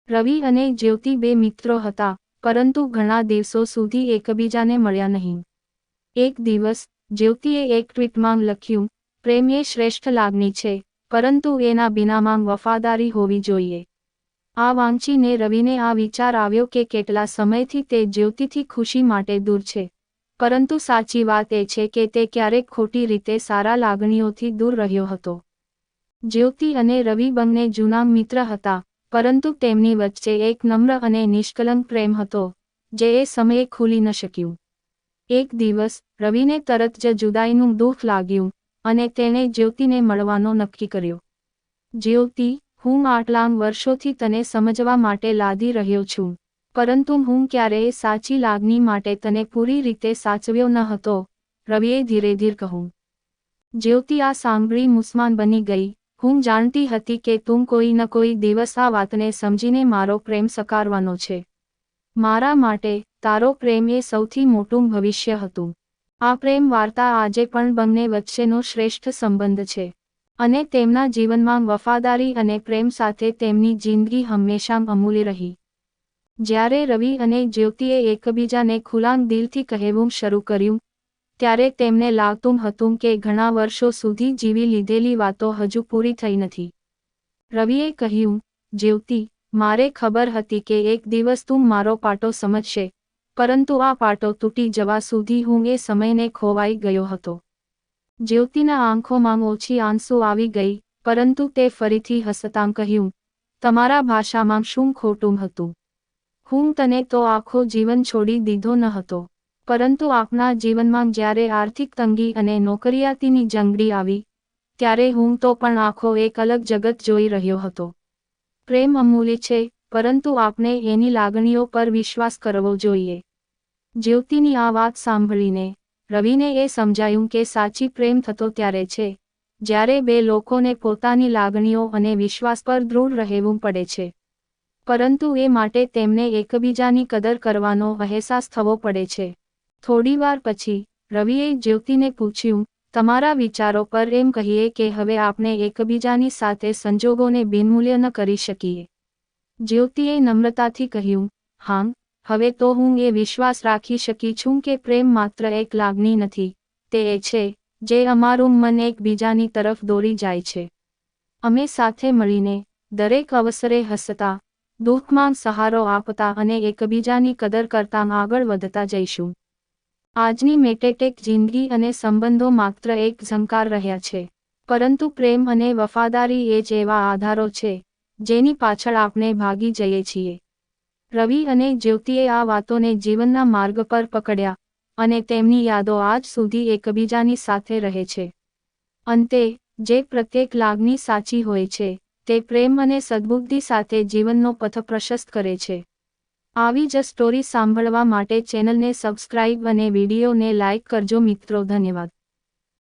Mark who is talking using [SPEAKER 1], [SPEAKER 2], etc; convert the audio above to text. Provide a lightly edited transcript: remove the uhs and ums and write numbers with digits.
[SPEAKER 1] રવિ અને જ્યોતિ બે મિત્રો હતા, પરંતુ ઘણા દિવસો સુધી એકબીજાને મળ્યા નહીં. એક દિવસ જ્યોતિએ એક ટ્વીટમાં લખ્યું, પ્રેમ એ શ્રેષ્ઠ લાગણી છે, પરંતુ એના બિનામાં વફાદારી હોવી જોઈએ. આ વાંચીને રવિને આ વિચાર આવ્યો કે કેટલા સમયથી તે જ્યોતિથી ખુશી માટે દૂર છે, પરંતુ સાચી વાત એ છે કે તે ક્યારેક ખોટી રીતે સારા લાગણીઓથી દૂર રહ્યો હતો. જ્યોતિ અને રવિ બંને જૂના મિત્ર હતા, પરંતુ તેમની વચ્ચે એક નમ્ર અને નિષ્કલંક પ્રેમ હતો, જે એ સમયે ખુલી ન શક્યું. એક દિવસ રવિને તરત જ જુદાઈનું દુઃખ લાગ્યું, અને તેણે જ્યોતિને મળવાનો નક્કી કર્યો. જ્યોતિ, હું આટલા વર્ષોથી તને સમજવા માટે લાદી રહ્યો છું, પરંતુ હું ક્યારેય સાચી લાગણી માટે તને પૂરી રીતે સાચવ્યો ન હતો, રવિએ ધીરે ધીરે કહ્યું. જ્યોતિ આ સાંભળી મુસ્માન બની ગઈ. હું જાણતી હતી કે તું કોઈ ન કોઈ દિવસ આ વાતને સમજીને મારો પ્રેમ સકારવાનો છે. મારા માટે તારો પ્રેમ એ સૌથી મોટું ભવિષ્ય હતું. આ પ્રેમ વાર્તા આજે પણ બંને વચ્ચેનો શ્રેષ્ઠ સંબંધ છે, અને તેમના જીવનમાં વફાદારી અને પ્રેમ સાથે તેમની જિંદગી હંમેશા અમૂલ્ય રહી. જ્યારે રવિ અને જ્યોતિએ એકબીજાને ખુલ્લા દિલથી કહેવું શરૂ કર્યું, ત્યારે તેમને લાગતું હતું કે ઘણા વર્ષો સુધી જીવી લીધેલી વાતો હજુ પૂરી થઈ નથી. રવિએ કહ્યું, જ્યોતિ, મારે ખબર હતી કે એક દિવસ તું મારો પાટો સમજશે, પરંતુ આ પાટો તૂટી જવા સુધી હું એ સમયને ખોવાઈ ગયો હતો. જ્યોતિના આંખોમાં ઓછી આંસુ આવી ગઈ, પરંતુ તે ફરીથી હસતાં કહ્યું, તમારા ભાષામાં શું ખોટું હતું? હું તને તો આખો જીવન છોડી દીધો ન હતો, પરંતુ આપના જીવનમાં જ્યારે આર્થિક તંગી અને નોકરિયાતીની જંગડી આવી, ત્યારે હું તો પણ આખો એક અલગ જગત જોઈ રહ્યો હતો. પ્રેમ અમૂલ્ય છે, પરંતુ આપણે એની લાગણીઓ પર વિશ્વાસ કરવો જોઈએ. જ્યોતિની આ વાત સાંભળીને રવિને એ સમજાયું કે સાચી પ્રેમ થતો ત્યારે છે, જ્યારે બે લોકોને પોતાની લાગણીઓ અને વિશ્વાસ પર દૃઢ રહેવું પડે છે. પરંતુ એ માટે તેમને એકબીજાની કદર કરવાનો અહેસાસ થવો પડે છે. થોડીવાર પછી રવિએ જ્યોતિને પૂછ્યું, તમારા વિચારો પર એમ કહીએ કે હવે આપણે એકબીજાની સાથે સંજોગોને બિનમૂલ્ય ન કરી શકીએ? જ્યોતિએ નમ્રતાથી કહ્યું, હા, હવે તો હું એ વિશ્વાસ રાખી શકી છું કે પ્રેમ માત્ર એક લાગણી નથી, તે એ છે જે અમારું મન એકબીજાની તરફ દોરી જાય છે. અમે સાથે મળીને દરેક અવસરે હસતા, દુઃખમાં સહારો આપતા અને એકબીજાની કદર કરતાં આગળ વધતા જઈશું. આજની મેટેટેક જિંદગી અને સંબંધો માત્ર એક ઝંકાર રહ્યા છે, પરંતુ પ્રેમ અને વફાદારી એ જ એવા આધારો છે, જેની પાછળ આપણે ભાગી જઈએ છીએ. રવિ અને જ્યોતિએ આ વાતોને જીવનના માર્ગ પર પકડ્યા, અને તેમની યાદો આજ સુધી એકબીજાની સાથે રહે છે. અંતે, જે પ્રત્યેક લાગણી સાચી હોય છે, તે પ્રેમ અને સદ્બુદ્ધિ સાથે જીવનનો પથ પ્રશસ્ત કરે છે. આવી જ સ્ટોરી સાંભળવા માટે ચેનલને સબસ્ક્રાઇબ અને વિડીયોને લાઇક કરજો મિત્રો. ધન્યવાદ.